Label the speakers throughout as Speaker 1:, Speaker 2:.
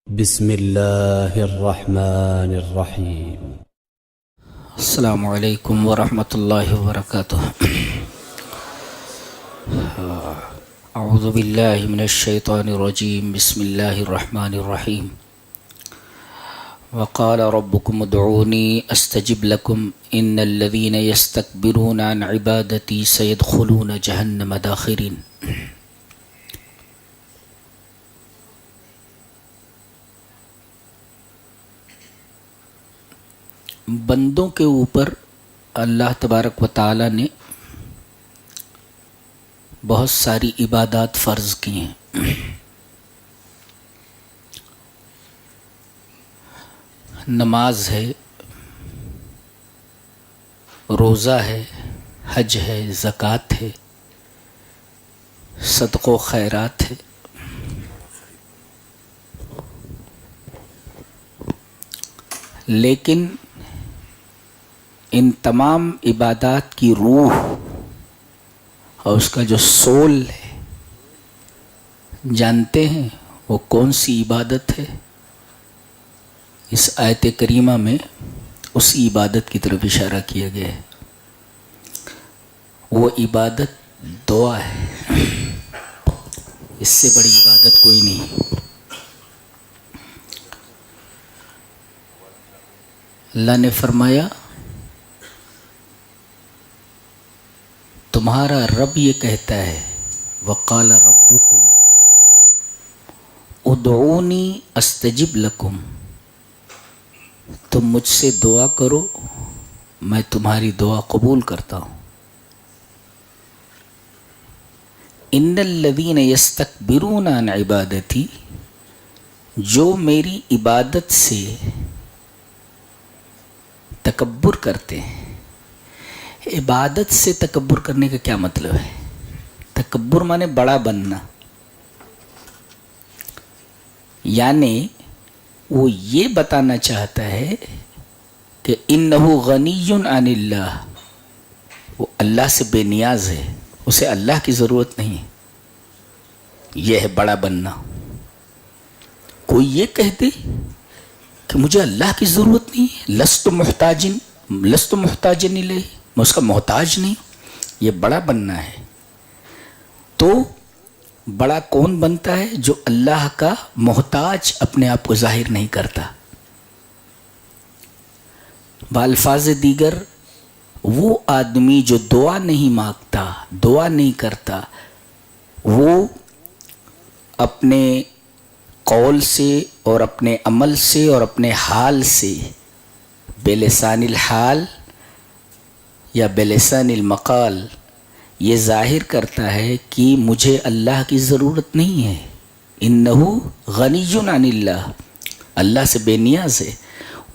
Speaker 1: بسم الله الرحمن الرحيم.
Speaker 2: السلام علیکم ورحمۃ اللہ وبرکاتہ. اعوذ باللہ من الشیطان الرجیم. بسم اللہ الرحمن الرحیم. وقال ربکم ادعونی استجب لکم ان الذین یستکبرون عن عبادتی سیدخلون جہنم داخرین. بندوں کے اوپر اللہ تبارک و تعالی نے بہت ساری عبادات فرض کی ہیں. نماز ہے، روزہ ہے، حج ہے، زکوٰۃ ہے، صدقہ و خیرات ہے. لیکن ان تمام عبادات کی روح اور اس کا جو سول ہے، جانتے ہیں وہ کون سی عبادت ہے؟ اس آیت کریمہ میں اسی عبادت کی طرف اشارہ کیا گیا ہے. وہ عبادت دعا ہے. اس سے بڑی عبادت کوئی نہیں. اللہ نے فرمایا تمہارا رب یہ کہتا ہے وقال ربکم ادعونی استجب لکم، تم مجھ سے دعا کرو میں تمہاری دعا قبول کرتا ہوں. ان الذین یستکبرون عن عبادتی، جو میری عبادت سے تکبر کرتے ہیں. عبادت سے تکبر کرنے کا کیا مطلب ہے؟ تکبر مانے بڑا بننا، یعنی وہ یہ بتانا چاہتا ہے کہ انہ غنی عن اللہ، وہ اللہ سے بے نیاز ہے، اسے اللہ کی ضرورت نہیں. یہ ہے بڑا بننا. کوئی یہ کہہ دے کہ مجھے اللہ کی ضرورت نہیں ہے، لست محتاجن الیہ، میں اس کا محتاج نہیں، یہ بڑا بننا ہے. تو بڑا کون بنتا ہے؟ جو اللہ کا محتاج اپنے آپ کو ظاہر نہیں کرتا. بالفاظ دیگر وہ آدمی جو دعا نہیں مانگتا، دعا نہیں کرتا، وہ اپنے قول سے اور اپنے عمل سے اور اپنے حال سے بلسان الحال یا بلسان المقال یہ ظاہر کرتا ہے کہ مجھے اللہ کی ضرورت نہیں ہے. انہ غنی عن اللہ، اللہ سے بے نیاز ہے.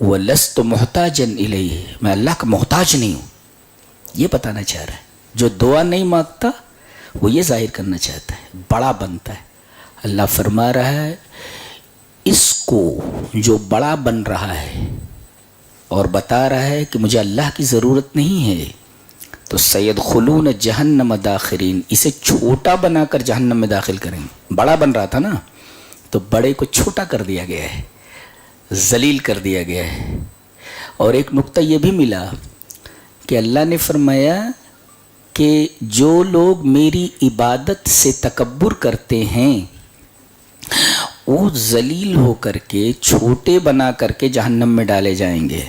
Speaker 2: وَلَسْتُ مُحْتَاجًا إِلَيْهِ، میں اللہ کا محتاج نہیں ہوں. یہ بتانا چاہ رہا ہے. جو دعا نہیں مانگتا وہ یہ ظاہر کرنا چاہتا ہے، بڑا بنتا ہے. اللہ فرما رہا ہے اس کو جو بڑا بن رہا ہے اور بتا رہا ہے کہ مجھے اللہ کی ضرورت نہیں ہے، تو سیدخلون جہنم داخرین، اسے چھوٹا بنا کر جہنم میں داخل کریں گے. بڑا بن رہا تھا نا، تو بڑے کو چھوٹا کر دیا گیا ہے، ذلیل کر دیا گیا ہے. اور ایک نقطہ یہ بھی ملا کہ اللہ نے فرمایا کہ جو لوگ میری عبادت سے تکبر کرتے ہیں وہ ذلیل ہو کر کے، چھوٹے بنا کر کے جہنم میں ڈالے جائیں گے.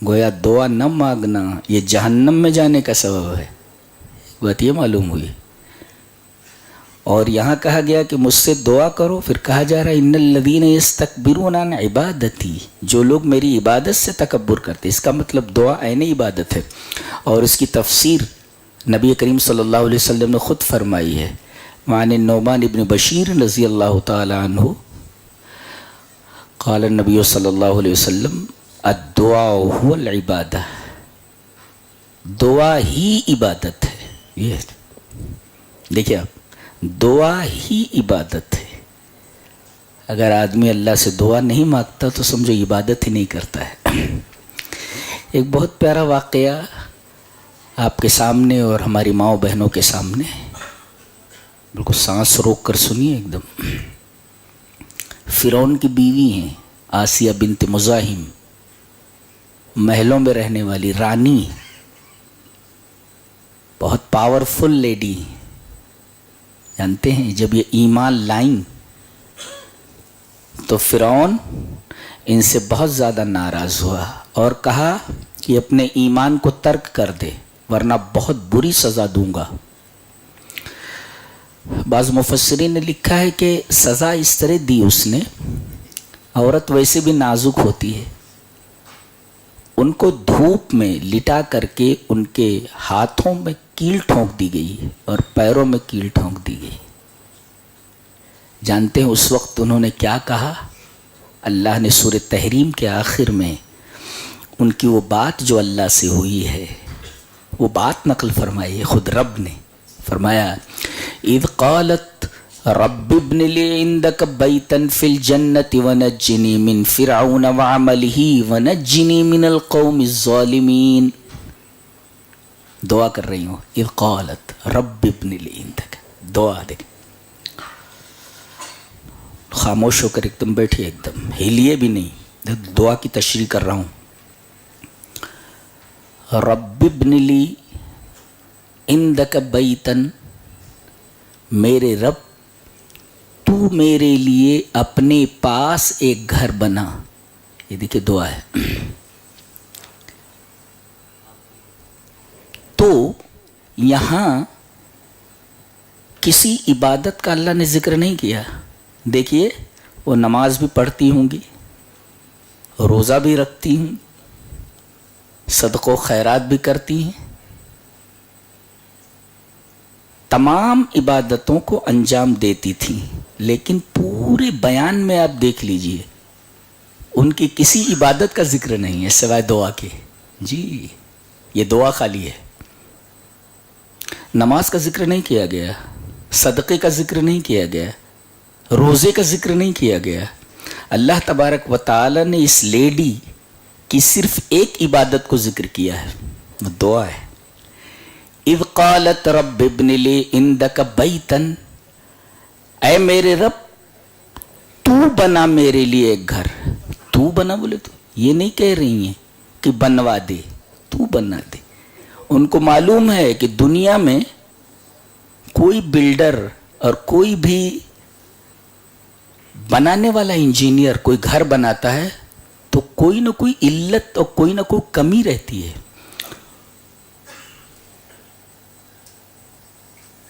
Speaker 2: گویا دعا نہ مانگنا یہ جہنم میں جانے کا سبب ہے. بات یہ معلوم ہوئی. اور یہاں کہا گیا کہ مجھ سے دعا کرو، پھر کہا جا رہا ہے ان الذین یستکبرون عن عبادتی، جو لوگ میری عبادت سے تکبر کرتے. اس کا مطلب دعا عین عبادت ہے. اور اس کی تفسیر نبی کریم صلی اللہ علیہ وسلم نے خود فرمائی ہے. وعن النعمان بن بشیر رضی اللہ تعالی عنہ قال النبی صلی اللہ علیہ وسلم الدعاء هو العبادہ، دعا ہی عبادت ہے. یہ دیکھیں آپ، دعا ہی عبادت ہے. اگر آدمی اللہ سے دعا نہیں مانگتا تو سمجھو عبادت ہی نہیں کرتا ہے. ایک بہت پیارا واقعہ آپ کے سامنے اور ہماری ماؤں بہنوں کے سامنے، بالکل سانس روک کر سنیے ایک دم. فرعون کی بیوی ہیں آسیہ بنت مزاحم، محلوں میں رہنے والی رانی، بہت پاورفل لیڈی. جانتے ہیں جب یہ ایمان لائیں تو فرعون ان سے بہت زیادہ ناراض ہوا اور کہا کہ اپنے ایمان کو ترک کر دے ورنہ بہت بری سزا دوں گا. بعض مفسرین نے لکھا ہے کہ سزا اس طرح دی اس نے، عورت ویسے بھی نازک ہوتی ہے، ان کو دھوپ میں لٹا کر کے ان کے ہاتھوں میں کیل ٹھونک دی گئی اور پیروں میں کیل ٹھونک دی گئی. جانتے ہیں اس وقت انہوں نے کیا کہا؟ اللہ نے سورہ تحریم کے آخر میں ان کی وہ بات جو اللہ سے ہوئی ہے وہ بات نقل فرمائی ہے. خود رب نے فرمایا اذ قالت رب ابن لی عندک بیتا فی الجنت ونجنی من فرعون وعملہ ونجنی من القوم الظالمین. دعا کر رہی ہوں اذ قالت رب ابن لی عندک. دعا دیکھ، خاموش ہو کر ایک دم بیٹھے، ایک دم ہلیے بھی نہیں، دعا کی تشریح کر رہا ہوں. رب ابن لی عندک بیتن، میرے رب تو میرے لیے اپنے پاس ایک گھر بنا. یہ دیکھیں دعا ہے. تو یہاں کسی عبادت کا اللہ نے ذکر نہیں کیا. دیکھیے وہ نماز بھی پڑھتی ہوں گی، روزہ بھی رکھتی ہوں، صدقہ و خیرات بھی کرتی ہیں، تمام عبادتوں کو انجام دیتی تھیں، لیکن پورے بیان میں آپ دیکھ لیجئے ان کی کسی عبادت کا ذکر نہیں ہے سوائے دعا کے. جی یہ دعا خالی ہے. نماز کا ذکر نہیں کیا گیا، صدقے کا ذکر نہیں کیا گیا، روزے کا ذکر نہیں کیا گیا. اللہ تبارک و تعالی نے اس لیڈی کی صرف ایک عبادت کو ذکر کیا ہے، وہ دعا ہے. اذ قالت رب ابن لی عندک بیتن، اے میرے رب تو بنا میرے لیے ایک گھر. تو بنا بولے تو یہ نہیں کہہ رہی ہیں کہ بنوا دے، تو بنا دے. ان کو معلوم ہے کہ دنیا میں کوئی بلڈر اور کوئی بھی بنانے والا انجینئر کوئی گھر بناتا ہے تو کوئی نہ کوئی علت اور کوئی نہ کوئی کمی رہتی ہے.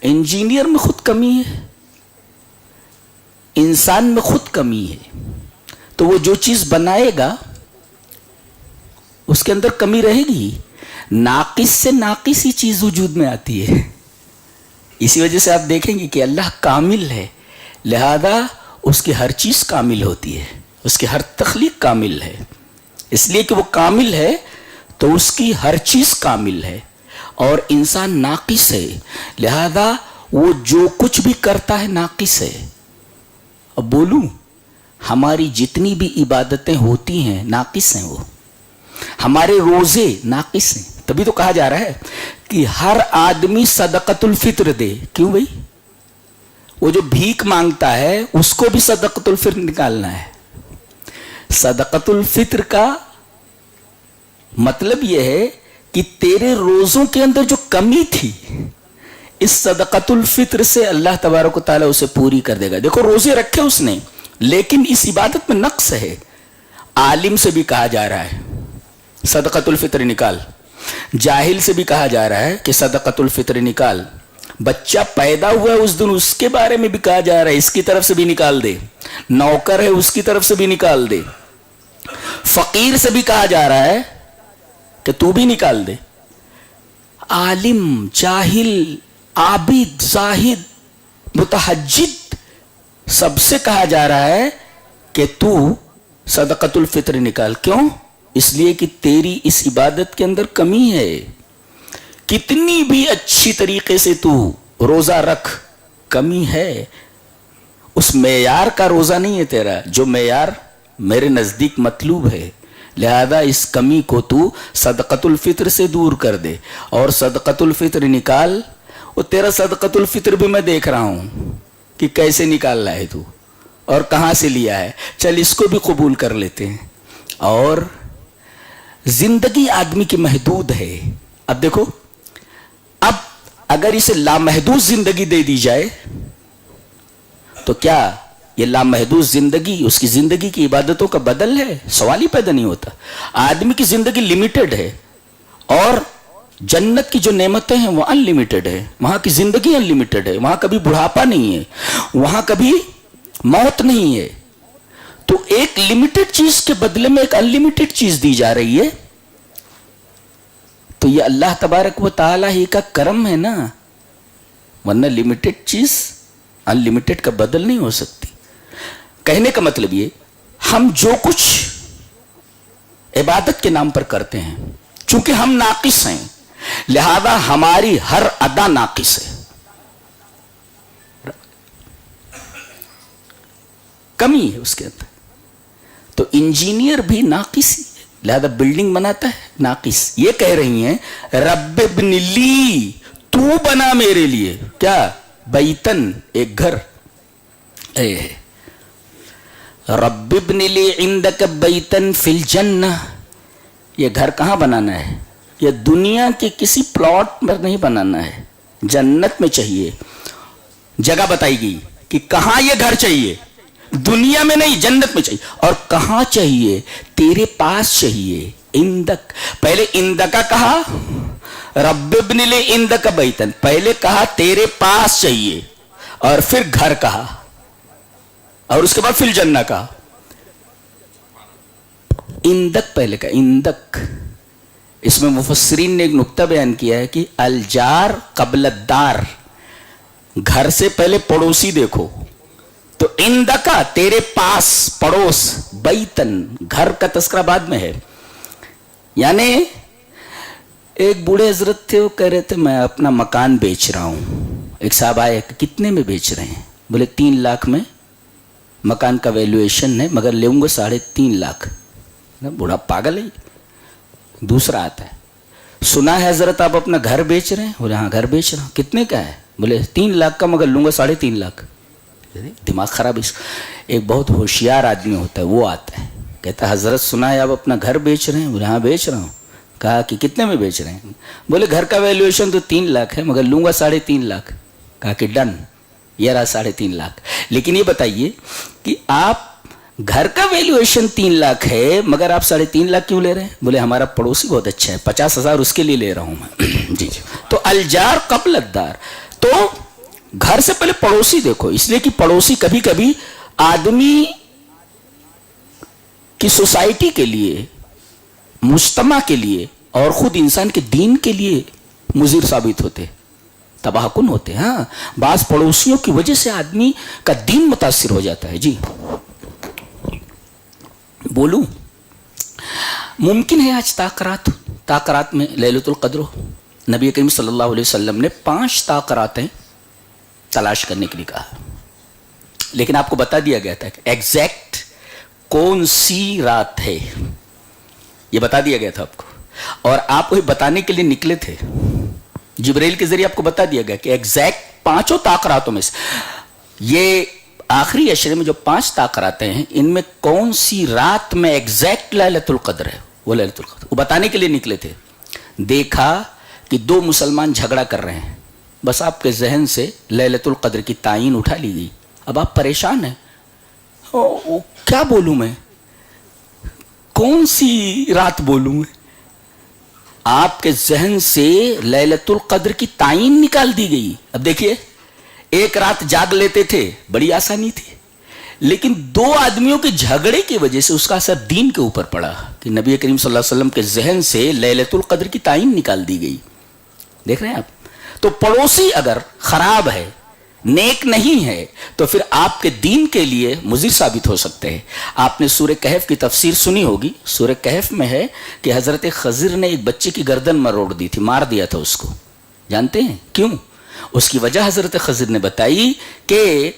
Speaker 2: انجینئر میں خود کمی ہے، انسان میں خود کمی ہے، تو وہ جو چیز بنائے گا اس کے اندر کمی رہے گی. ناقص سے ناقص ہی چیز وجود میں آتی ہے. اسی وجہ سے آپ دیکھیں گے کہ اللہ کامل ہے، لہذا اس کی ہر چیز کامل ہوتی ہے، اس کی ہر تخلیق کامل ہے. اس لیے کہ وہ کامل ہے تو اس کی ہر چیز کامل ہے، اور انسان ناقص ہے، لہذا وہ جو کچھ بھی کرتا ہے ناقص ہے. اب بولوں ہماری جتنی بھی عبادتیں ہوتی ہیں ناقص ہیں، وہ ہمارے روزے ناقص ہیں. تبھی تو کہا جا رہا ہے کہ ہر آدمی صدقۃ الفطر دے. کیوں بھائی؟ وہ جو بھیک مانگتا ہے اس کو بھی صدقۃ الفطر نکالنا ہے. صدقۃ الفطر کا مطلب یہ ہے کہ تیرے روزوں کے اندر جو کمی تھی اس صدقۃ الفطر سے اللہ تبارک و تعالیٰ اسے پوری کر دے گا. دیکھو روزے رکھے اس نے لیکن اس عبادت میں نقص ہے. عالم سے بھی کہا جا رہا ہے صدقۃ الفطر نکال، جاہل سے بھی کہا جا رہا ہے کہ صدقۃ الفطر نکال، بچہ پیدا ہوا ہے اس دن اس کے بارے میں بھی کہا جا رہا ہے اس کی طرف سے بھی نکال دے، نوکر ہے اس کی طرف سے بھی نکال دے، فقیر سے بھی کہا جا رہا ہے کہ تو بھی نکال دے. عالم، جاہل، عابد، زاہد، متہجد، سب سے کہا جا رہا ہے کہ تو صدقۃ الفطر نکال. کیوں؟ اس لیے کہ تیری اس عبادت کے اندر کمی ہے. کتنی بھی اچھی طریقے سے تو روزہ رکھ، کمی ہے. اس معیار کا روزہ نہیں ہے تیرا جو معیار میرے نزدیک مطلوب ہے. لہذا اس کمی کو تو صدقۃ الفطر سے دور کر دے اور صدقۃ الفطر نکال. وہ تیرا صدقۃ الفطر بھی میں دیکھ رہا ہوں کہ کیسے نکال رہا ہے تو. اور کہاں سے لیا ہے، چل اس کو بھی قبول کر لیتے ہیں. اور زندگی آدمی کی محدود ہے. اب دیکھو، اب اگر اسے لامحدود زندگی دے دی جائے تو کیا یہ لامحدود زندگی اس کی زندگی کی عبادتوں کا بدل ہے؟ سوال ہی پیدا نہیں ہوتا. آدمی کی زندگی لمیٹڈ ہے اور جنت کی جو نعمتیں ہیں وہ ان لمیٹڈ ہے. وہاں کی زندگی ان لمیٹڈ ہے، وہاں کبھی بڑھاپا نہیں ہے، وہاں کبھی موت نہیں ہے. تو ایک لمیٹڈ چیز کے بدلے میں ایک ان لمیٹڈ چیز دی جا رہی ہے. تو یہ اللہ تبارک و تعالیٰ ہی کا کرم ہے نا، ورنہ لمیٹڈ چیز ان لمیٹڈ کا بدل نہیں ہو سکتی. کہنے کا مطلب یہ، ہم جو کچھ عبادت کے نام پر کرتے ہیں، چونکہ ہم ناقص ہیں لہذا ہماری ہر ادا ناقص ہے، کمی ہے اس کے اندر. تو انجینئر بھی ناقص ہی ہے، لہذا بلڈنگ بناتا ہے ناقص. یہ کہہ رہی ہیں رب ابن لی، تو بنا میرے لیے کیا؟ بیتن، ایک گھر. رب ابن لی عندک بیتن فی الجنہ. یہ گھر کہاں بنانا ہے؟ یہ دنیا کے کسی پلاٹ پر نہیں بنانا ہے، جنت میں چاہیے. جگہ بتائی گئی کہ کہاں یہ گھر چاہیے، دنیا میں نہیں، جنت میں چاہیے. اور کہاں چاہیے؟ تیرے پاس چاہیے. اندک، پہلے اندکا کہا، رب ابن لی اندک بیتن، پہلے کہا تیرے پاس چاہیے اور پھر گھر کہا اور اس کے بعد فی الجنہ کہا. اندک پہلے کہا، اندک. اس میں مفسرین نے ایک نقطہ بیان کیا ہے کہ الجار قبل الدار، گھر سے پہلے پڑوسی دیکھو. تو اندکا تیرے پاس، پڑوس، بیتن گھر کا تذکرہ بعد میں ہے. یعنی ایک بوڑھے حضرت تھے، وہ کہہ رہے تھے میں اپنا مکان بیچ رہا ہوں. ایک صاحب آئے کہ کتنے میں بیچ رہے ہیں؟ بولے 3 لاکھ میں مکان کا ویلیویشن ہے، مگر لوں گے 3.5 لاکھ. بوڑھا پاگل ہے. دوسرا آتا ہے، سنا ہے حضرت آپ اپنا گھر بیچ رہے ہیں؟ بولے ہاں گھر بیچ رہا ہوں. کتنے کا ہے؟ بولے 3 لاکھ کا، مگر لوں گا 3.5 لاکھ. دماغ خراب. ایک بہت ہوشیار آدمی ہوتا ہے، وہ آتا ہے کہتا ہے حضرت سنا ہے آپ اپنا گھر بیچ رہے ہیں؟ بولے ہاں بیچ رہا ہوں. کہا کہ کتنے میں بیچ رہے ہیں؟ بولے گھر کا ویلیویشن تو 3 لاکھ ہے، مگر لوں گا 3.5 لاکھ. کہا کہ ڈن، یہ رہا 3.5 لاکھ. لیکن یہ بتائیے کہ آپ گھر کا ویلیویشن 3 لاکھ ہے مگر آپ 3.5 لاکھ کیوں لے رہے ہیں؟ بولے ہمارا پڑوسی بہت اچھا ہے، 50,000 اس کے لیے لے رہا ہوں میں. جی جی. تو الجار قبل الدار، تو گھر سے پہلے پڑوسی دیکھو، اس لیے کہ پڑوسی کبھی کبھی آدمی کی سوسائٹی کے لیے، مجتمع کے لیے اور خود انسان کے دین کے لیے مضر ثابت ہوتے، تباہ کن ہوتے. ہاں، بعض پڑوسیوں کی وجہ سے آدمی کا دین متاثر ہو جاتا ہے. جی بولوں، ممکن ہے آج تاقرات میں لیلۃ القدر ہو. نبی کریم صلی اللہ علیہ وسلم نے 5 تاقراتیں تلاش کرنے کے لیے کہا، لیکن آپ کو بتا دیا گیا تھا کہ ایگزیکٹ کون سی رات ہے، یہ بتا دیا گیا تھا آپ کو. اور آپ کو بتانے کے لیے نکلے تھے، جبرائیل کے ذریعے آپ کو بتا دیا گیا کہ ایگزیکٹ 5 تاقراتوں میں سے یہ آخری عشرے میں جو 5 تاقراتیں ہیں، ان میں کون سی رات میں ایگزیکٹ لیلۃ القدر ہے، وہ لیلۃ القدر وہ بتانے کے لیے نکلے تھے. دیکھا کہ 2 مسلمان جھگڑا کر رہے ہیں، بس آپ کے ذہن سے لیلۃ القدر کی تعین اٹھا لی گئی. اب آپ پریشان ہیں، کیا بولوں میں، کون سی رات بولوں میں؟ آپ کے ذہن سے لیلۃ القدر کی تعین نکال دی گئی. اب دیکھیے، ایک رات جاگ لیتے تھے، بڑی آسانی تھی، لیکن 2 آدمیوں کے جھگڑے کی وجہ سے اس کا اثر دین کے اوپر پڑا کہ نبی کریم صلی اللہ علیہ وسلم کے ذہن سے لیلۃ القدر کی تعین نکال دی گئی. دیکھ رہے ہیں آپ؟ تو پڑوسی اگر خراب ہے، نیک نہیں ہے، تو پھر آپ کے دین کے لیے مضر ثابت ہو سکتے ہیں. آپ نے سورہ کہف کی تفسیر سنی ہوگی. سورہ کہف میں ہے کہ حضرت خضر نے ایک بچے کی گردن مروڑ دی تھی، مار دیا تھا اس کو. جانتے ہیں کیوں؟ اس کی وجہ حضرت خضر نے بتائی کہ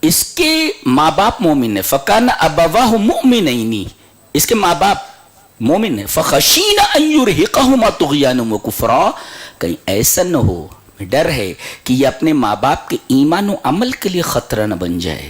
Speaker 2: اس کے ماں باپ مومن نے، فکان ابواہ مؤمنین، اس کے ماں باپ مومن ہے، فخشینا ان یرہقہما طغیانا وکفرا، کہیں ایسا نہ ہو، ڈر ہے کہ یہ اپنے ماں باپ کے ایمان و عمل کے لیے خطرہ نہ بن جائے.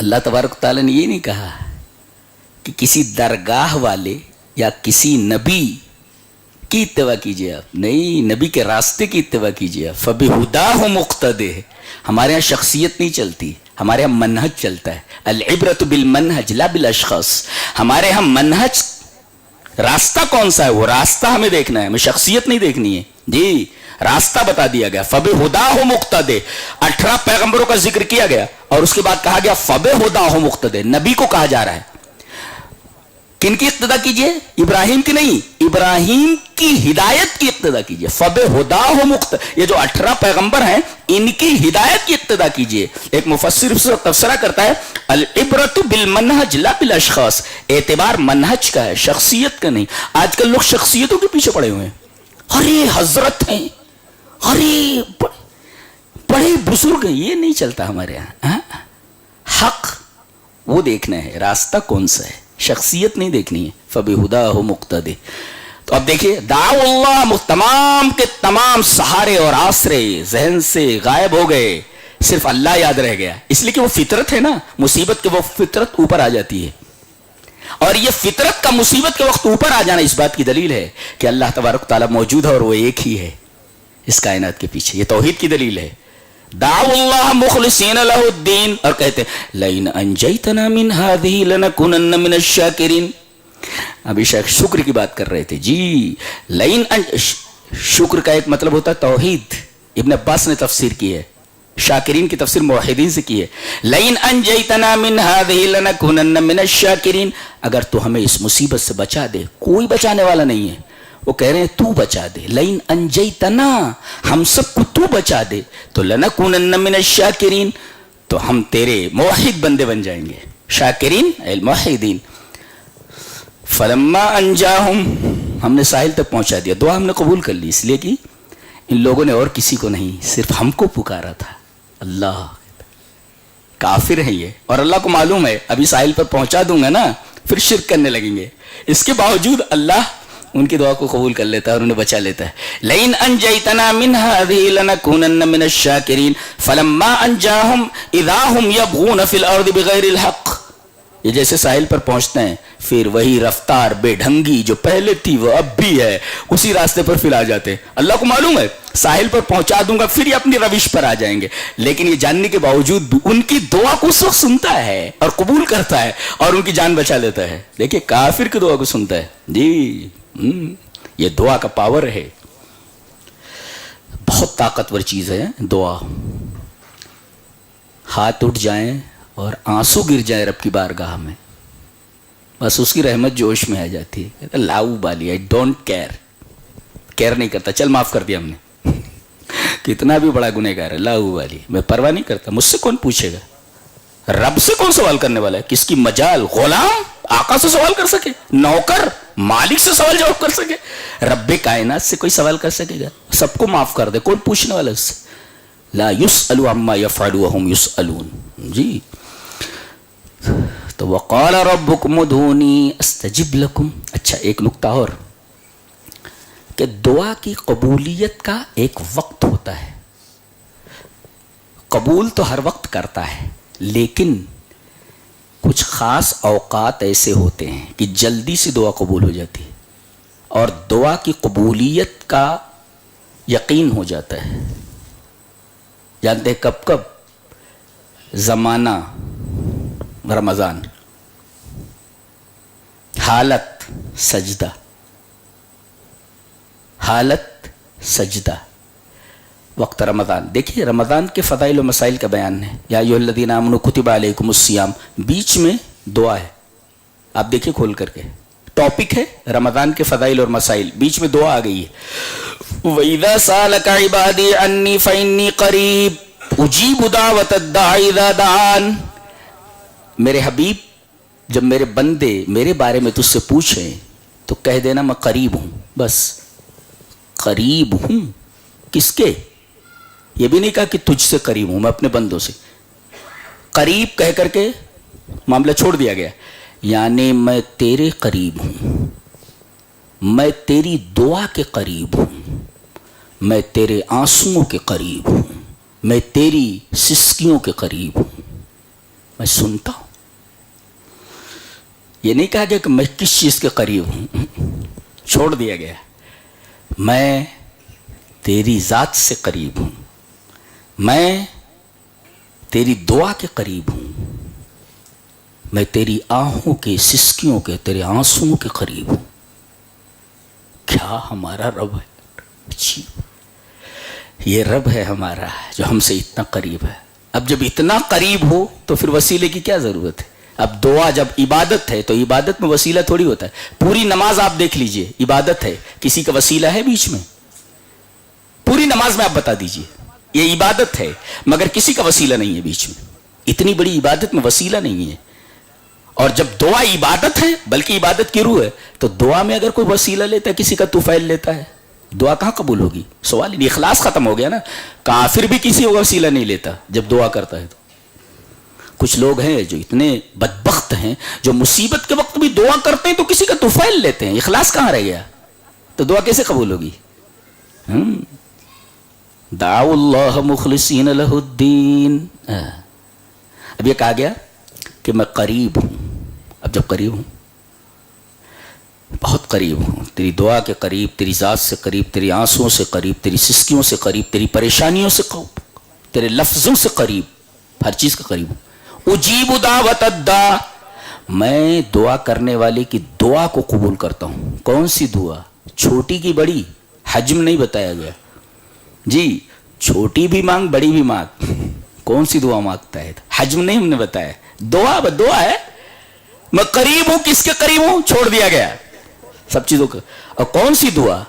Speaker 2: اللہ تبارک تعالیٰ نے یہ نہیں کہا کہ کسی درگاہ والے یا کسی نبی کی اتباع کیجیے آپ، نہیں، نبی کے راستے کی اتباع کیجیے آپ. فَبِهُدَاهُ مُقْتَدِهْ. ہمارے یہاں شخصیت نہیں چلتی، ہمارے یہاں منہج چلتا ہے. العبرۃ بالمنہج لا بالاشخاص. ہمارے یہاں منہج، راستہ کون سا ہے وہ راستہ ہمیں دیکھنا ہے، ہمیں شخصیت نہیں دیکھنی ہے. جی راستہ بتا دیا گیا. فَبِهُدَاهُ مُقْتَدِهْ. 18 پیغمبروں کا ذکر کیا گیا اور اس کے بعد کہا گیا فَبِهُدَاهُ مُقْتَدِهْ. نبی کو کہا جا رہا ہے کن کی اقتدا کیجئے؟ ابراہیم کی نہیں، ابراہیم کی ہدایت کی اقتدا کیجئے. فَبِهُدَاهُ مُقْتَدِهْ. یہ جو 18 پیغمبر ہیں ان کی ہدایت کی اقتدا کیجئے. ایک مفسر تفسیرہ کرتا ہے العبرۃ بالمنہج لا بالاشخاص. اعتبار منہج کا ہے، شخصیت کا نہیں. آج کل لوگ شخصیتوں کے پیچھے پڑے ہوئے ہیں. ارے حضرت ہیں، ارے بڑے بزرگ ہیں. یہ نہیں چلتا ہمارے یہاں. حق وہ دیکھنا ہے، راستہ کون سا ہے، شخصیت نہیں دیکھنی ہے. فَبِهُدَاهُ مُقْتَدِهْ. تو اب دیکھیے دعو اللہ، تمام کے تمام سہارے اور آسرے ذہن سے غائب ہو گئے، صرف اللہ یاد رہ گیا. اس لیے کہ وہ فطرت ہے نا، مصیبت کے وہ فطرت اوپر آ جاتی ہے. اور یہ فطرت کا مصیبت کے وقت اوپر آ جانا اس بات کی دلیل ہے کہ اللہ تبارک تعالیٰ موجود ہے اور وہ ایک ہی ہے اس کائنات کے پیچھے. یہ توحید کی دلیل ہے. دعو اللہ مخلصین لہ الدین، اور کہتے ہیں لئن انجیتنا من هذه لنکونن من الشاکرین. ابھی شکر کی بات کر رہے تھے. جی شکر کا ایک مطلب ہوتا ہے توحید. ابن عباس نے تفسیر کی ہے، شاکرین کی تفسیر موحدین سے کی ہے. لئن انجیتنا من هذه لنکونن من الشاکرین. اگر تو ہمیں اس مصیبت سے بچا دے، کوئی بچانے والا نہیں ہے، وہ کہہ رہے ہیں تو بچا دے. لئن انجیتنا، ہم سب کو تو بچا دے تو لنکونن من الشاکرین، تو ہم تیرے موحد بندے بن جائیں گے. شاکرین الموحدین. فلما انجاہم، ہم نے ساحل تک پہنچا دیا. دعا ہم نے قبول کر لی، اس لیے کہ ان لوگوں نے اور کسی کو نہیں، صرف ہم کو پکارا تھا. اللہ کافر ہے یہ، اور اللہ کو معلوم ہے ابھی ساحل پر پہنچا دوں گا نا پھر شرک کرنے لگیں گے. اس کے باوجود اللہ ان کی دعا کو قبول کر لیتا ہے اور انہیں بچا لیتا ہے. لئن انجیتنا من هذه لنکونن من الشاکرین فلما انجاہم اذا هم یبغون فی الارض بغیر الحق. یہ جیسے ساحل پر پہنچتے ہیں پھر وہی رفتار بے ڈھنگی جو پہلے تھی وہ اب بھی ہے، اسی راستے پر پھر آ جاتے ہیں. اللہ کو معلوم ہے ساحل پر پہنچا دوں گا پھر یہ اپنی روش پر آ جائیں گے، لیکن یہ جاننے کے باوجود بھی ان کی دعا کو اس وقت سنتا ہے اور قبول کرتا ہے اور ان کی جان بچا لیتا ہے. دیکھیے کافر کی دعا کو سنتا ہے. جی یہ دعا کا پاور ہے، بہت طاقتور چیز ہے دعا. ہاتھ اٹھ جائیں اور آنسو گر جائیں رب کی بارگاہ میں، بس اس کی رحمت جوش میں آ جاتی ہے. لاؤ بالی، آئی ڈونٹ کیئر نہیں کرتا. چل معاف کر دیا ہم نے، کتنا بھی بڑا گنہگار ہے، لاؤ بالی، میں پرواہ نہیں کرتا. مجھ سے کون پوچھے گا؟ رب سے کون سوال کرنے والا ہے؟ کس کی مجال؟ غلام آقا سے سوال کر سکے؟ نوکر مالک سے سوال جواب کر سکے؟ رب کائنات سے کوئی سوال کر سکے گا؟ سب کو معاف کر دے، کون پوچھنے والا اس سے؟ لا يسأل عما يفعل وهم يسألون. جی تو وقال ربكم ادعوني استجب لكم. اچھا ایک نکتہ اور کہ دعا کی قبولیت کا ایک وقت ہوتا ہے. قبول تو ہر وقت کرتا ہے، لیکن کچھ خاص اوقات ایسے ہوتے ہیں کہ جلدی سے دعا قبول ہو جاتی ہے اور دعا کی قبولیت کا یقین ہو جاتا ہے. جانتے ہیں کب کب؟ زمانہ رمضان، حالت سجدہ، حالت سجدہ، وقت رمضان. دیکھیے رمضان کے فضائل و مسائل کا بیان ہے. یا ایھا الذین آمنوا کتب علیکم الصیام، بیچ میں دعا ہے. آپ دیکھیے کھول کر کے، ٹاپک ہے رمضان کے فضائل اور مسائل، بیچ میں دعا آ گئی ہے. وَإِذَا سَأَلَكَ عِبَادِي عَنِّي فَإِنِّي قَرِيبٌ أُجِيبُ دَعْوَةَ الدَّاعِ إِذَا دَعَانِ. میرے حبیب جب میرے بندے میرے بارے میں تجھ سے پوچھیں تو کہہ دینا میں قریب ہوں. بس قریب ہوں. کس کے؟ یہ بھی نہیں کہا کہ تجھ سے قریب ہوں، میں اپنے بندوں سے. قریب کہہ کر کے معاملہ چھوڑ دیا گیا. یعنی میں تیرے قریب ہوں، میں تیری دعا کے قریب ہوں، میں تیرے آنسوؤں کے قریب ہوں، میں تیری سسکیوں کے قریب ہوں. میں سنتا ہوں. یہ نہیں کہا گیا کہ میں کس چیز کے قریب ہوں، چھوڑ دیا گیا. میں تیری ذات سے قریب ہوں، میں تیری دعا کے قریب ہوں، میں تیری آنکھوں کے سسکیوں کے، تیرے آنسوؤں کے قریب ہوں. کیا ہمارا رب ہے! یہ رب ہے ہمارا جو ہم سے اتنا قریب ہے. اب جب اتنا قریب ہو تو پھر وسیلے کی کیا ضرورت ہے؟ اب دعا جب عبادت ہے تو عبادت میں وسیلہ تھوڑی ہوتا ہے. پوری نماز آپ دیکھ لیجئے، عبادت ہے، کسی کا وسیلہ ہے بیچ میں؟ پوری نماز میں آپ بتا دیجئے یہ عبادت ہے مگر کسی کا وسیلہ نہیں ہے بیچ میں. اتنی بڑی عبادت میں وسیلہ نہیں ہے. اور جب دعا عبادت ہے بلکہ عبادت کی روح ہے تو دعا میں اگر کوئی وسیلہ لیتا ہے، کسی کا طفیل لیتا ہے، دعا کہاں قبول ہوگی؟ سوال ہی اخلاص ختم ہو گیا نا. کافر بھی کسی کا وسیلہ نہیں لیتا جب دعا کرتا ہے. تو کچھ لوگ ہیں جو اتنے بدبخت ہیں جو مصیبت کے وقت بھی دعا کرتے ہیں تو کسی کا طفیل لیتے ہیں. اخلاص کہاں رہ گیا؟ تو دعا کیسے قبول ہوگی؟ دعوا اللہ مخلصین لہ الدین. اب یہ کہا گیا کہ میں قریب ہوں. اب جب قریب ہوں، بہت قریب ہوں، تیری دعا کے قریب، تیری ذات سے قریب، تیری آنسوؤں سے قریب، تیری سسکیوں سے قریب، تیری پریشانیوں سے قریب، تیرے لفظوں سے قریب، ہر چیز کے قریب ہوں. اجیب دعوت الداع، میں دعا کرنے والے کی دعا کو قبول کرتا ہوں. کون سی دعا؟ چھوٹی کی بڑی، حجم نہیں بتایا گیا جی. چھوٹی بھی مانگ، بڑی بھی مانگ. کون سی دعا مانگتا ہے؟ حجم نہیں ہم نے بتایا. دعا ہے. میں قریب ہوں، کس کے قریب ہوں؟ چھوڑ دیا گیا سب چیزوں کا. اور کون سی دعا؟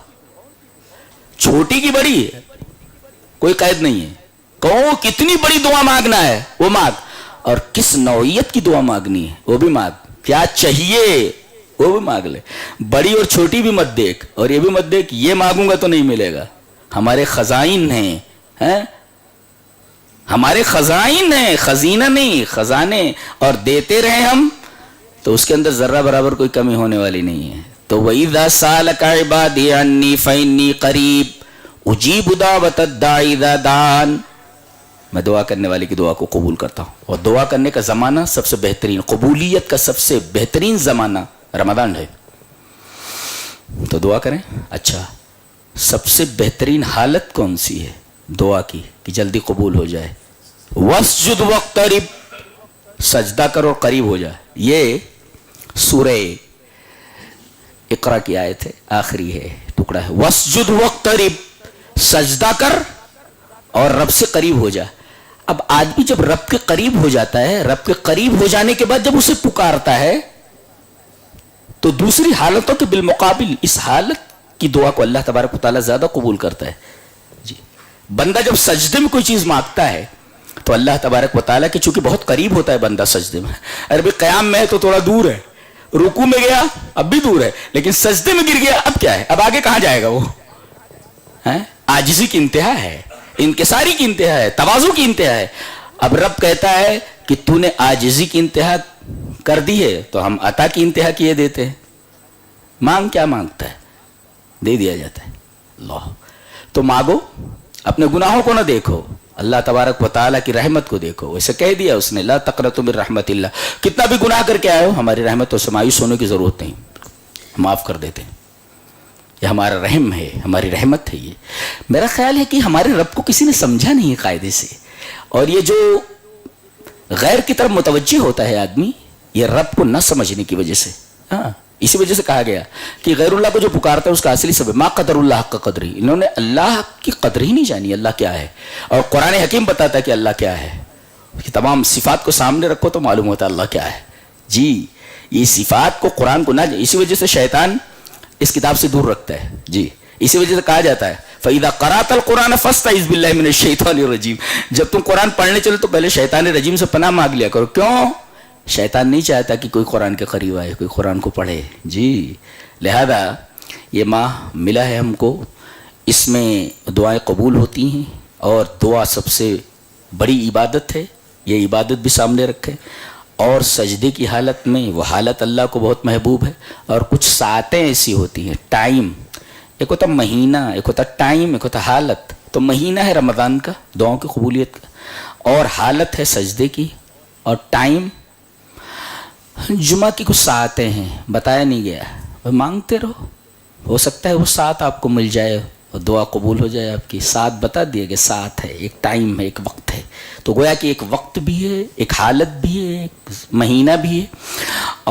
Speaker 2: چھوٹی کی بڑی ہے، کوئی قید نہیں ہے. کہو کتنی بڑی دعا مانگنا ہے وہ مانگ، اور کس نوعیت کی دعا مانگنی ہے وہ بھی مانگ. کیا چاہیے وہ بھی مانگ لے. بڑی اور چھوٹی بھی مت دیکھ، اور یہ بھی مت دیکھ یہ مانگوں گا تو نہیں ملے گا. ہمارے خزائن ہیں، ہمارے خزائن ہیں، خزینہ نہیں، خزانے. اور دیتے رہے ہم تو اس کے اندر ذرہ برابر کوئی کمی ہونے والی نہیں ہے. تو وَإِذَا سَأَلَكَ عِبَادِي عَنِّي فَإِنِّي قَرِيبٌ أُجِيبُ دَعْوَةَ الدَّاعِ إِذَا دَعَانِ. میں دعا کرنے والے کی دعا کو قبول کرتا ہوں. اور دعا کرنے کا زمانہ سب سے بہترین، قبولیت کا سب سے بہترین زمانہ رمضان ہے. تو دعا کریں. اچھا، سب سے بہترین حالت کون سی ہے دعا کی کہ جلدی قبول ہو جائے؟ وَاسْجُدْ وَاقْتَرِبْ، سجدہ کرو اور قریب ہو جائے. یہ سورہ اقرا کی آیت ہے، آخری ہے ٹکڑا ہے. وَاسْجُدْ وَاقْتَرِبْ، سجدہ کر اور رب سے قریب ہو جا. اب آدمی جب رب کے قریب ہو جاتا ہے، رب کے قریب ہو جانے کے بعد جب اسے پکارتا ہے تو دوسری حالتوں کے بالمقابل اس حالت کی دعا کو اللہ تبارک و تعالیٰ زیادہ قبول کرتا ہے. جی، بندہ جب سجدے میں کوئی چیز مانگتا ہے تو اللہ تبارک و تعالیٰ کے چونکہ بہت قریب ہوتا ہے بندہ سجدے میں. عربی قیام میں ہے تو تھوڑا دور ہے، رکوع میں گیا اب بھی دور ہے، لیکن سجدے میں گر گیا اب کیا ہے؟ اب آگے کہاں جائے گا وہ؟ عاجزی کی انتہا ہے، انکساری کی انتہا ہے، تواضع کی انتہا ہے. اب رب کہتا ہے کہ تو نے عاجزی کی انتہا کر دی ہے تو ہم عطا کی انتہا کیے دیتے ہیں. مانگ، کیا مانگتا ہے دے دیا جاتا ہے. اللہ تو مانگو، اپنے گناہوں کو نہ دیکھو، اللہ تبارک و تعالیٰ کی رحمت کو دیکھو. ویسے کہہ دیا اس نے لا تقنطوا من رحمت اللہ. کتنا بھی گناہ کر کے آئے ہو ہماری رحمت سے مایوس ہونے کی ضرورت نہیں، معاف کر دیتے ہیں. یہ ہمارا رحم ہے، ہماری رحمت ہے. یہ میرا خیال ہے کہ ہمارے رب کو کسی نے سمجھا نہیں قاعدے سے. اور یہ جو غیر کی طرف متوجہ ہوتا ہے آدمی، یہ رب کو نہ سمجھنے کی وجہ سے. اسی وجہ سے کہا گیا کہ غیر اللہ کو جو پکارتا ہے اس کا اصلی سبب ما قدر اللہ حق قدری. انہوں نے اللہ کی قدر ہی نہیں جانی اللہ کیا ہے. اور قرآن حکیم بتاتا ہے کہ اللہ کیا ہے. تمام صفات کو سامنے رکھو تو معلوم ہوتا ہے اللہ کیا ہے. جی، یہ صفات کو قرآن کو نہ، اسی وجہ سے شیطان اس کتاب سے دور رکھتا ہے. جی، اسی وجہ سے کہا جاتا ہے فَإِذَا قَرَأْتَ الْقُرْآنَ فَاسْتَعِذْ بِاللَّهِ مِنَ الشَّيْطَانِ الرَّجِيمِ. جب تم قرآن پڑھنے چلو تو پہلے شیطان رجیم سے پناہ مانگ لیا کرو. کیوں؟ شیطان نہیں چاہتا کہ کوئی قرآن کے قریب آئے، کوئی قرآن کو پڑھے. جی، لہذا یہ ماہ ملا ہے ہم کو، اس میں دعائیں قبول ہوتی ہیں اور دعا سب سے بڑی عبادت ہے. یہ عبادت بھی سامنے رکھے. اور سجدے کی حالت میں وہ حالت اللہ کو بہت محبوب ہے. اور کچھ ساعتیں ایسی ہوتی ہیں، ٹائم، ایک ہوتا مہینہ، ایک ہوتا ٹائم، ایک ہوتا حالت. تو مہینہ ہے رمضان کا دعاؤں کی قبولیت کا، اور حالت ہے سجدے کی اور ٹائم جمعہ کی کچھ ساعتیں ہیں، بتایا نہیں گیا، مانگتے رہو، ہو سکتا ہے وہ ساتھ آپ کو مل جائے اور دعا قبول ہو جائے آپ کی. ساتھ بتا دیا کہ ساتھ ہے، ایک ٹائم ہے، ایک وقت ہے. تو گویا کہ ایک وقت بھی ہے، ایک حالت بھی ہے، ایک مہینہ بھی ہے،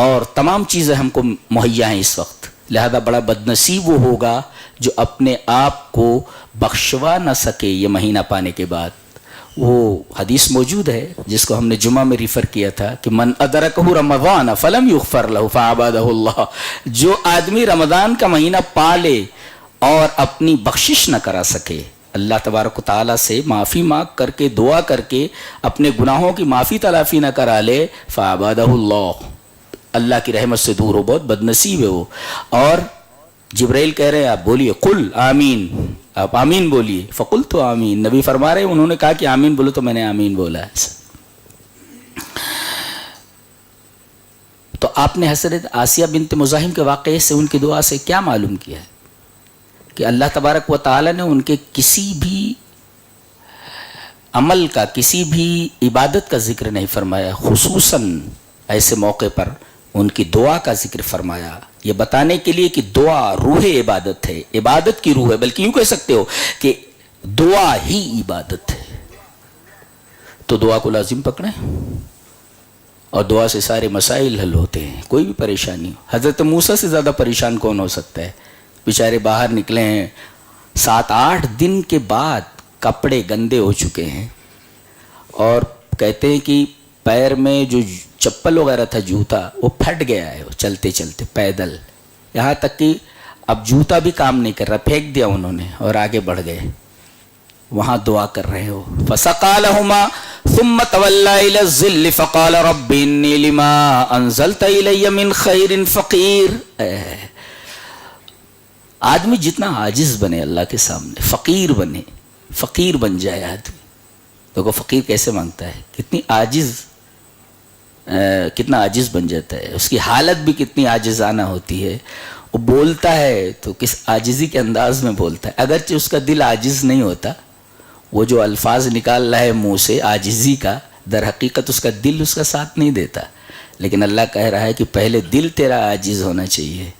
Speaker 2: اور تمام چیزیں ہم کو مہیا ہیں اس وقت. لہذا بڑا بدنصیب وہ ہوگا جو اپنے آپ کو بخشوا نہ سکے یہ مہینہ پانے کے بعد. وہ حدیث موجود ہے جس کو ہم نے جمعہ میں ریفر کیا تھا کہ من ادرکہ رمضان فلم یغفر لہ فعبدہ اللہ. جو آدمی رمضان کا مہینہ پا لے اور اپنی بخشش نہ کرا سکے، اللہ تبارک و تعالیٰ سے معافی مانگ کر کے دعا کر کے اپنے گناہوں کی معافی تلافی نہ کرا لے، فعبدہ اللہ، اللہ کی رحمت سے دور ہو، بہت بدنصیب ہے وہ. اور جبرائیل کہہ رہے ہیں آپ بولیے قل آمین، آپ آمین بولیے. فقلت آمین، نبی فرما رہے ہیں انہوں نے کہا کہ آمین بولو تو میں نے آمین بولا ہے. تو آپ نے حضرت آسیہ بنت مزاحم کے واقعے سے، ان کی دعا سے کیا معلوم کیا ہے کہ اللہ تبارک و تعالی نے ان کے کسی بھی عمل کا، کسی بھی عبادت کا ذکر نہیں فرمایا، خصوصاً ایسے موقع پر ان کی دعا کا ذکر فرمایا، یہ بتانے کے لیے کہ دعا روح عبادت ہے، عبادت کی روح ہے، بلکہ یوں کہہ سکتے ہو کہ دعا ہی عبادت ہے. تو دعا کو لازم پکڑیں، اور دعا سے سارے مسائل حل ہوتے ہیں، کوئی بھی پریشانی ہو. حضرت موسیٰ سے زیادہ پریشان کون ہو سکتا ہے؟ بیچارے باہر نکلے ہیں، 7-8 دن کے بعد کپڑے گندے ہو چکے ہیں، اور کہتے ہیں کہ پیر میں جو چپل وغیرہ تھا، جوتا، وہ پھٹ گیا ہے چلتے چلتے پیدل، یہاں تک کہ اب جوتا بھی کام نہیں کر رہا، پھینک دیا انہوں نے اور آگے بڑھ گئے. وہاں دعا کر رہے ہو. فَسَقَىٰ لَهُمَا ثُمَّ تَوَلَّىٰ إِلَى الظِّلِّ فَقَالَ رَبِّ إِنِّي لِمَا أَنزَلْتَ إِلَيَّ مِنْ خَيْرٍ فَقِيرٌ. آدمی جتنا عاجز بنے اللہ کے سامنے، فقیر بنے، فقیر بن جائے آدمی. دیکھو فقیر کیسے مانگتا ہے، کتنا عاجز بن جاتا ہے، اس کی حالت بھی کتنی عاجزانہ ہوتی ہے. وہ بولتا ہے تو کس عاجزی کے انداز میں بولتا ہے، اگرچہ اس کا دل عاجز نہیں ہوتا. وہ جو الفاظ نکال رہا ہے منہ سے عاجزی کا، در حقیقت اس کا دل اس کا ساتھ نہیں دیتا. لیکن اللہ کہہ رہا ہے کہ پہلے دل تیرا عاجز ہونا چاہیے،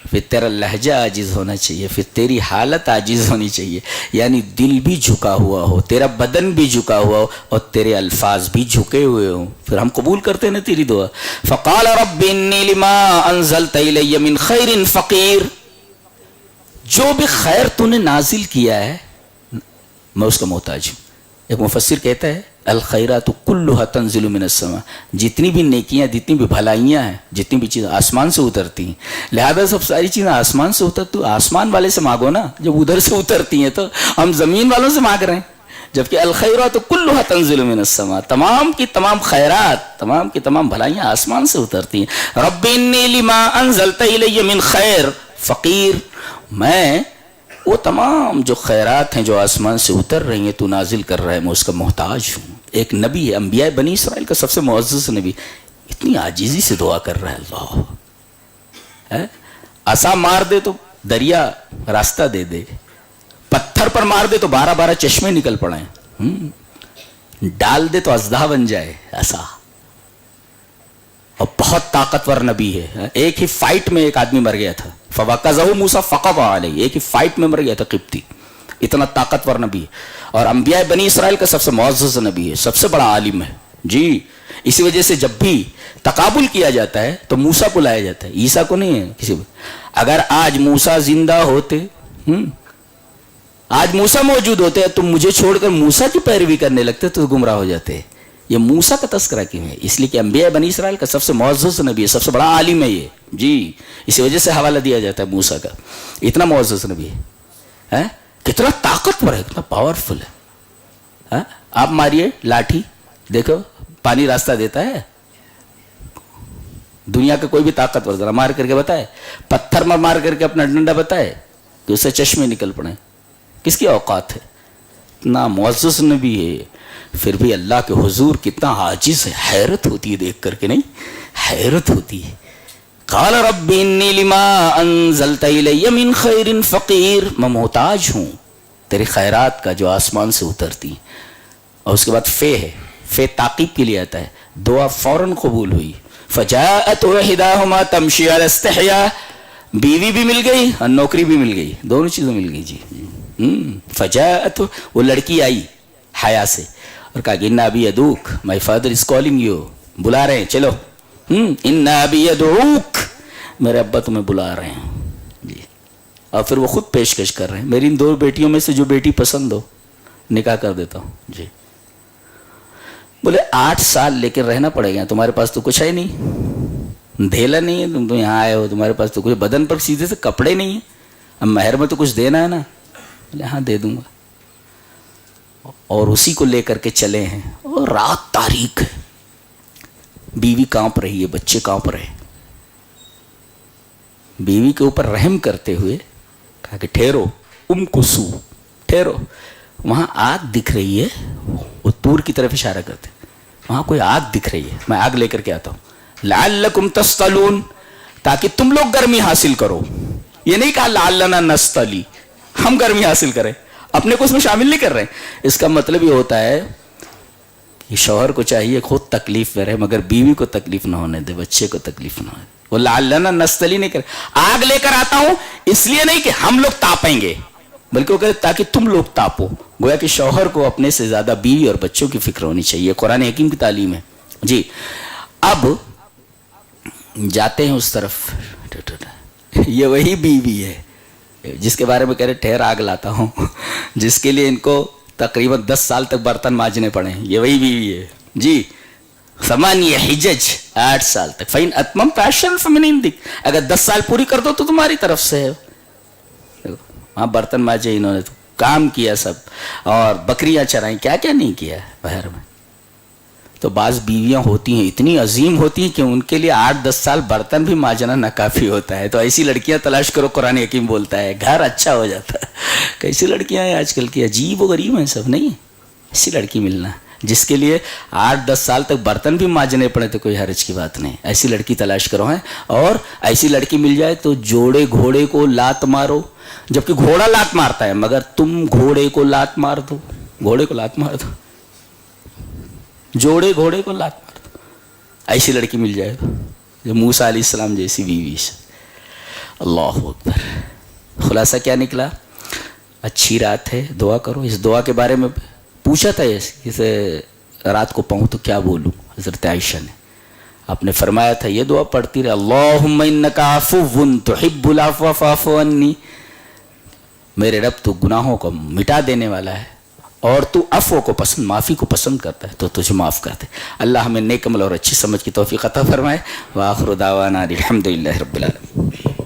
Speaker 2: پھر تیرا لہجہ عاجز ہونا چاہیے، پھر تیری حالت عاجز ہونی چاہیے. یعنی دل بھی جھکا ہوا ہو، تیرا بدن بھی جھکا ہوا ہو، اور تیرے الفاظ بھی جھکے ہوئے ہوں، پھر ہم قبول کرتے ہیں نا تیری دعا. فقال رب انی لما انزلت الی من خیر فقیر. جو بھی خیر تو نے نازل کیا ہے میں اس کا محتاج ہوں. ایک مفسر کہتا ہے الخیرات کلها تنزل من السماء. جتنی بھی نیکیاں، جتنی بھی بھلائیاں ہیں، جتنی بھی چیزیں آسمان سے اترتی ہیں، لہذا سب ساری چیزیں آسمان سے اترتی، تو آسمان والے سے مانگو نا. جب ادھر سے اترتی ہیں تو ہم زمین والوں سے مانگ رہے ہیں، جبکہ الخیرات کلها تنزل من السماء، تمام کی تمام خیرات، تمام کی تمام بھلائیاں آسمان سے اترتی ہیں. رب انی لما انزلت الی من خیر فقیر. میں وہ تمام جو خیرات ہیں جو آسمان سے اتر رہی ہیں تو نازل کر رہا ہے، میں اس کا محتاج ہوں. ایک نبی ہے، انبیاء بنی اسرائیل کا سب سے معزز نبی، اتنی عاجزی سے دعا کر رہا ہے. اللہ عصا مار دے تو دریا راستہ دے دے، پتھر پر مار دے تو 12 چشمے نکل پڑیں، ڈال دے تو اژدہا بن جائے عصا. اور بہت طاقتور نبی ہے. ایک ہی فائٹ میں ایک آدمی مر گیا تھا، فوقظہ موسیٰ فقضى علیہ، ایک ہی فائٹ میں مر گیا تھا قبطی. اتنا طاقتور نبی ہے، اور انبیاء بنی اسرائیل کا سب سے معزز نبی ہے، سب سے بڑا عالم ہے جی. اسی وجہ سے جب بھی تقابل کیا جاتا ہے تو موسیٰ کو لایا جاتا ہے، عیسیٰ کو نہیں ہے کسی کو. اگر آج موسیٰ زندہ ہوتے، آج موسیٰ موجود ہوتے تو مجھے چھوڑ کر موسیٰ کی پیروی کرنے لگتے تو گمراہ ہو جاتے. یہ موسیٰ کا تذکرہ کیوں ہے؟ اس لیے کہ انبیاء بنی اسرائیل کا سب سے معزز نبی ہے، سب سے بڑا عالم ہے یہ جی. اسی وجہ سے حوالہ دیا جاتا ہے موسیٰ کا، اتنا معزز نبی ہے. کتنا طاقتور ہے، کتنا پاورفل ہے. آپ ماریے لاٹھی، دیکھو پانی راستہ دیتا ہے. دنیا کا کوئی بھی طاقتور ذرا مار کر کے بتائے، پتھر میں مار کر کے اپنا ڈنڈا بتائے کہ اس سے چشمے نکل پڑے. کس کی اوقات ہے؟ اتنا معزز نبی ہے، پھر بھی اللہ کے حضور کتنا عاجز ہے. حیرت ہوتی ہے دیکھ کر کے، نہیں حیرت ہوتی ہے. قال رب انی لما انزلت الی من خیر فقیر. میں محتاج ہوں تیری خیرات کا جو آسمان سے اترتی. اور اس کے بعد فے ہے، فے تعقیب کے لیے آتا ہے. دعا فوراً قبول ہوئی. فجاءت احداهما تمشي على استحياء, بیوی بھی مل گئی اور نوکری بھی مل گئی, دونوں چیزیں مل گئی جی. فجاءت, وہ لڑکی آئی حیا سے اور کہا کہ ان ابی یدعوک, my father is calling you, بلا رہے ہیں, چلو. ان ابی یدعوک, میرے ابا تمہیں بلا رہے ہیں جی. اور پھر وہ خود پیشکش کر رہے ہیں, میری ان 2 بیٹیوں میں سے جو بیٹی پسند ہو نکاح کر دیتا ہوں جی. بولے 8 سال لے کے رہنا پڑے گا, تمہارے پاس تو کچھ ہے نہیں, دھیلا نہیں ہے, تم تو یہاں آئے ہو, تمہارے پاس تو کچھ بدن پر سیدھے سے کپڑے نہیں ہیں, اب مہر میں تو کچھ دینا ہے نا. بولے ہاں دے دوں گا. اور اسی کو لے کر کے چلے ہیں, اور رات تاریک ہے, بیوی کانپ رہی ہے, بچے کانپ رہے. بیوی کے اوپر رحم کرتے ہوئے کہا کہ ٹھہرو, کسو, ٹھہرو, وہاں آگ دکھ رہی ہے. وہ دور کی طرف اشارہ کرتے, وہاں کوئی آگ دکھ رہی ہے, میں آگ لے کر کے آتا ہوں. لعلکم تصطلون, تاکہ تم لوگ گرمی حاصل کرو. یہ نہیں کہا لعلنا نستلی, ہم گرمی حاصل کریں, اپنے کو اس میں شامل نہیں کر رہے. اس کا مطلب یہ ہوتا ہے کہ شوہر کو چاہیے خود تکلیف میں رہے مگر بیوی کو تکلیف نہ ہونے دے, بچے کو تکلیف نہ ہونے دے. وہ لعلنا نستلی نہیں کرے, آگ لے کر آتا ہوں اس لیے نہیں کہ ہم لوگ تاپیں گے, بلکہ وہ کہتے تاکہ تم لوگ تاپو. گویا کہ شوہر کو اپنے سے زیادہ بیوی اور بچوں کی فکر ہونی چاہیے. قرآن حکیم کی تعلیم ہے جی. اب جاتے ہیں اس طرف, یہ وہی بیوی ہے جس کے بارے میں کہہ رہے ٹھہر آگ لاتا ہوں, جس کے لیے ان کو تقریباً 10 سال تک برتن مانجنے پڑے, یہ وہی بیوی ہے جی. 8 حجج, 8 سال تک. فَإِنْ أَتْمَمْتَ عَشْرًا فَمِنْ عِنْدِكَ, اگر 10 سال پوری کر دو تو تمہاری طرف سے ہے. وہاں برتن مانجے انہوں نے, تو کام کیا سب, اور بکریاں چرائیں, کیا کیا نہیں کیا باہر میں. تو بعض بیویاں ہوتی ہیں اتنی عظیم ہوتی ہیں کہ ان کے لیے 8-10 سال برتن بھی مانجنا ناکافی ہوتا ہے. تو ایسی لڑکیاں تلاش کرو, قرآن حکیم بولتا ہے گھر اچھا ہو جاتا ہے. کیسی لڑکیاں ہیں آج کل کی, عجیب و غریب ہیں سب. نہیں, ایسی لڑکی ملنا جس کے لیے 8-10 سال تک برتن بھی مانجنے پڑے تو کوئی حرج کی بات نہیں. ایسی لڑکی تلاش کرو ہیں, اور ایسی لڑکی مل جائے تو جوڑے گھوڑے کو لات مارو, جبکہ گھوڑا لات مارتا ہے مگر تم گھوڑے کو لات مار دو, گھوڑے کو لات مار دو, جوڑے گھوڑے کو لات مار دو. ایسی لڑکی مل جائے جو موسیٰ علیہ السلام جیسی بیوی سے. اللہ اکبر. خلاصہ کیا نکلا؟ اچھی رات ہے, دعا کرو. اس دعا کے بارے میں پوچھا تھا اسے رات کو پاؤں تو کیا بولوں, حضرت عائشہ نے. آپ نے فرمایا تھا یہ دعا پڑھتی رہے, اللہم انک عفو تحب العفو فاعف عنی, میرے رب تو گناہوں کو مٹا دینے والا ہے اور تو عفو کو پسند, معافی کو پسند کرتا ہے, تو تجھے معاف کر دے. اللہ ہمیں نیک عمل اور اچھی سمجھ کی توفیق عطا فرمائے. وآخر دعوانا الحمدللہ رب العالمین.